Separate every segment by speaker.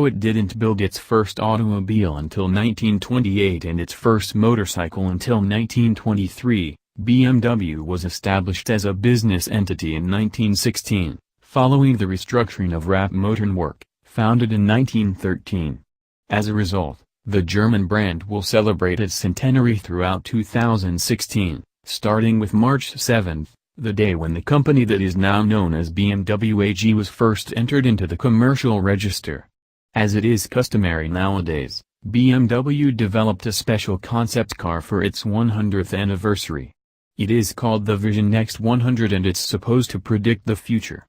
Speaker 1: it didn't build its first automobile until 1928 and its first motorcycle until 1923, BMW was established as a business entity in 1916, following the restructuring of Rapp Motorenwerk, founded in 1913. As a result, the German brand will celebrate its centenary throughout 2016, starting with March 7, the day when the company that is now known as BMW AG was first entered into the commercial register. As it is customary nowadays, BMW developed a special concept car for its 100th anniversary. It is called the Vision Next 100 and it's supposed to predict the future.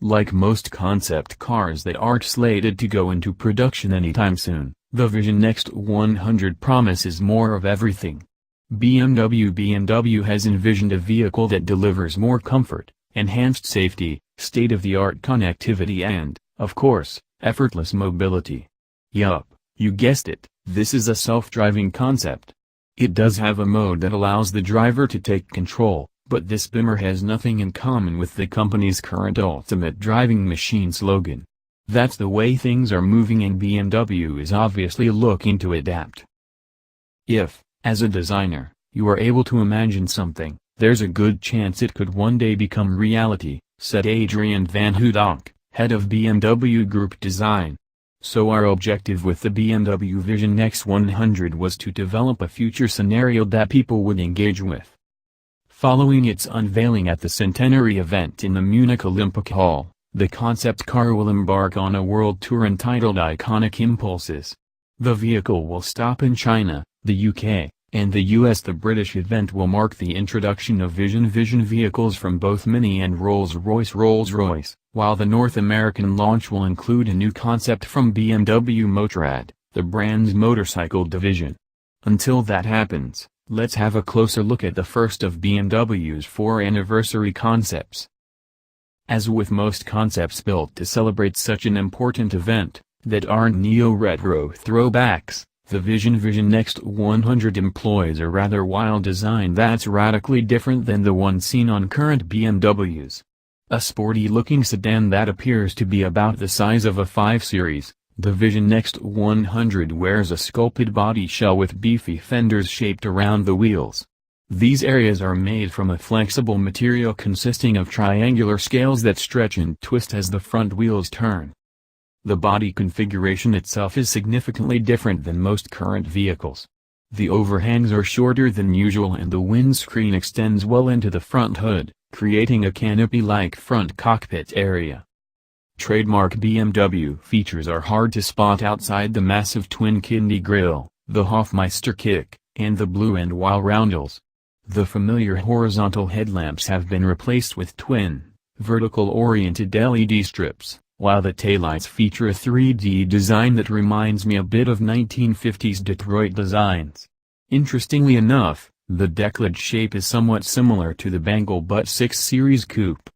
Speaker 1: Like most concept cars that aren't slated to go into production anytime soon, the Vision Next 100 promises more of everything. BMW has envisioned a vehicle that delivers more comfort, enhanced safety, state-of-the-art connectivity and, of course, effortless mobility. Yup, you guessed it, this is a self-driving concept. It does have a mode that allows the driver to take control, but this Beamer has nothing in common with the company's current ultimate driving machine slogan. That's the way things are moving and BMW is obviously looking to adapt. If, as a designer, you are able to imagine something, there's a good chance it could one day become reality, said Adrian van Hoedonk, head of BMW Group Design. So our objective with the BMW Vision Next 100 was to develop a future scenario that people would engage with. Following its unveiling at the centenary event in the Munich Olympic Hall, the concept car will embark on a world tour entitled Iconic Impulses. The vehicle will stop in China, the UK, and the US. The British event will mark the introduction of Vision vehicles from both Mini and Rolls-Royce, while the North American launch will include a new concept from BMW Motorrad, the brand's motorcycle division. Until that happens, let's have a closer look at the first of BMW's 4 anniversary concepts. As with most concepts built to celebrate such an important event, that aren't neo-retro throwbacks, the Vision Next 100 employs a rather wild design that's radically different than the one seen on current BMWs. A sporty-looking sedan that appears to be about the size of a 5 Series, the Vision Next 100 wears a sculpted body shell with beefy fenders shaped around the wheels. These areas are made from a flexible material consisting of triangular scales that stretch and twist as the front wheels turn. The body configuration itself is significantly different than most current vehicles. The overhangs are shorter than usual and the windscreen extends well into the front hood, creating a canopy-like front cockpit area. Trademark BMW features are hard to spot outside the massive twin-kidney grille, the Hofmeister kick, and the blue and white roundels. The familiar horizontal headlamps have been replaced with twin, vertical-oriented LED strips, while the taillights feature a 3D design that reminds me a bit of 1950s Detroit designs. Interestingly enough, the decklid shape is somewhat similar to the Bangle Butt 6 Series coupe.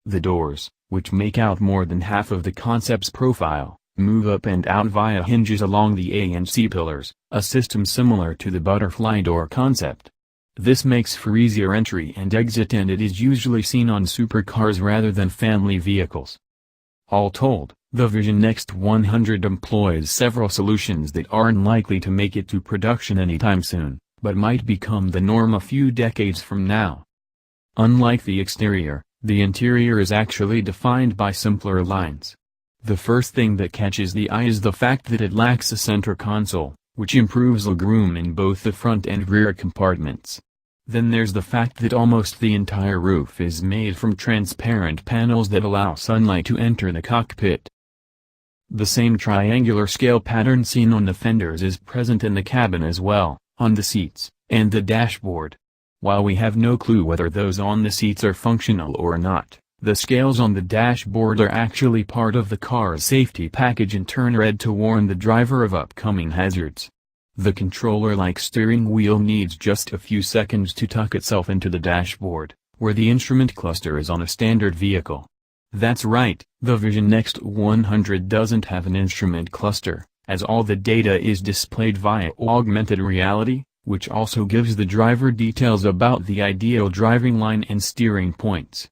Speaker 1: The doors, which make out more than half of the concept's profile, move up and out via hinges along the A and C pillars, a system similar to the butterfly door concept. This makes for easier entry and exit and it is usually seen on supercars rather than family vehicles. All told, the Vision Next 100 employs several solutions that aren't likely to make it to production anytime soon, but might become the norm a few decades from now. Unlike the exterior, the interior is actually defined by simpler lines. The first thing that catches the eye is the fact that it lacks a center console, which improves legroom in both the front and rear compartments. Then there's the fact that almost the entire roof is made from transparent panels that allow sunlight to enter the cockpit. The same triangular scale pattern seen on the fenders is present in the cabin as well, on the seats, and the dashboard. While we have no clue whether those on the seats are functional or not, the scales on the dashboard are actually part of the car's safety package and turn red to warn the driver of upcoming hazards. The controller-like steering wheel needs just a few seconds to tuck itself into the dashboard, where the instrument cluster is on a standard vehicle. That's right, the Vision Next 100 doesn't have an instrument cluster, as all the data is displayed via augmented reality, which also gives the driver details about the ideal driving line and steering points.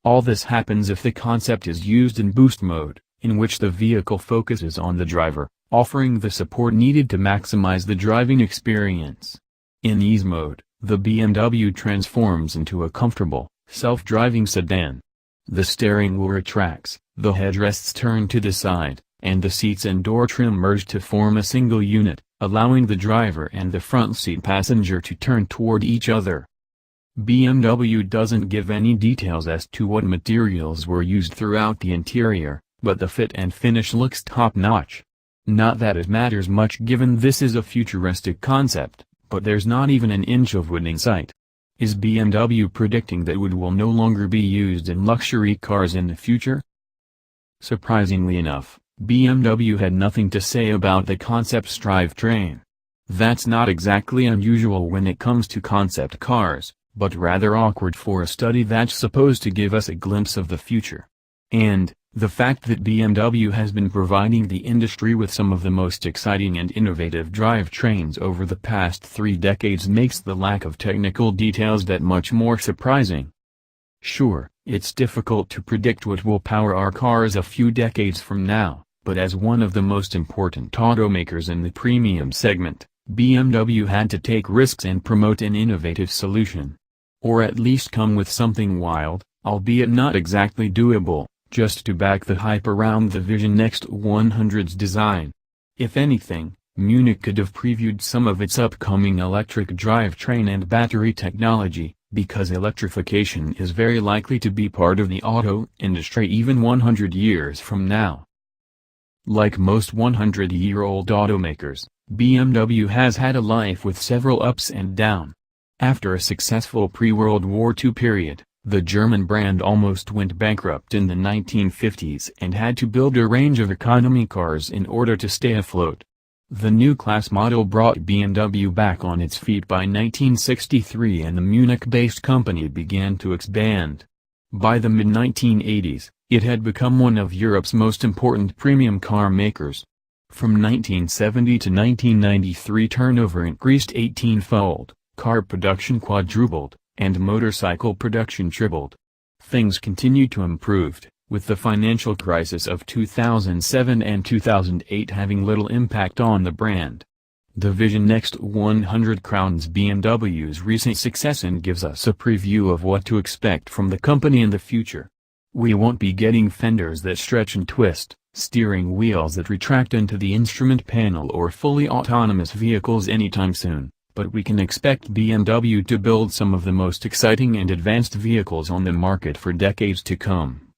Speaker 1: All this happens if the concept is used in boost mode, in which the vehicle focuses on the driver, offering the support needed to maximize the driving experience. In ease mode, the BMW transforms into a comfortable, self-driving sedan. The steering wheel retracts, the headrests turn to the side, and the seats and door trim merge to form a single unit, allowing the driver and the front seat passenger to turn toward each other. BMW doesn't give any details as to what materials were used throughout the interior, but the fit and finish looks top-notch. Not that it matters much given this is a futuristic concept, but there's not even an inch of wood in sight. Is BMW predicting that wood will no longer be used in luxury cars in the future? Surprisingly enough, BMW had nothing to say about the concept's drivetrain. That's not exactly unusual when it comes to concept cars, but rather awkward for a study that's supposed to give us a glimpse of the future. And, the fact that BMW has been providing the industry with some of the most exciting and innovative drivetrains over the past 3 decades makes the lack of technical details that much more surprising. Sure, it's difficult to predict what will power our cars a few decades from now, but as one of the most important automakers in the premium segment, BMW had to take risks and promote an innovative solution. Or at least come with something wild, albeit not exactly doable, just to back the hype around the Vision Next 100's design. If anything, Munich could have previewed some of its upcoming electric drivetrain and battery technology, because electrification is very likely to be part of the auto industry even 100 years from now. Like most 100-year-old automakers, BMW has had a life with several ups and downs. After a successful pre-World War II period, the German brand almost went bankrupt in the 1950s and had to build a range of economy cars in order to stay afloat. The new class model brought BMW back on its feet by 1963 and the Munich-based company began to expand. By the mid-1980s, it had become one of Europe's most important premium car makers. From 1970 to 1993 turnover increased 18-fold, car production quadrupled, and motorcycle production tripled. Things continued to improve, with the financial crisis of 2007 and 2008 having little impact on the brand. The Vision Next 100 crowns BMW's recent success and gives us a preview of what to expect from the company in the future. We won't be getting fenders that stretch and twist, steering wheels that retract into the instrument panel or fully autonomous vehicles anytime soon, but we can expect BMW to build some of the most exciting and advanced vehicles on the market for decades to come.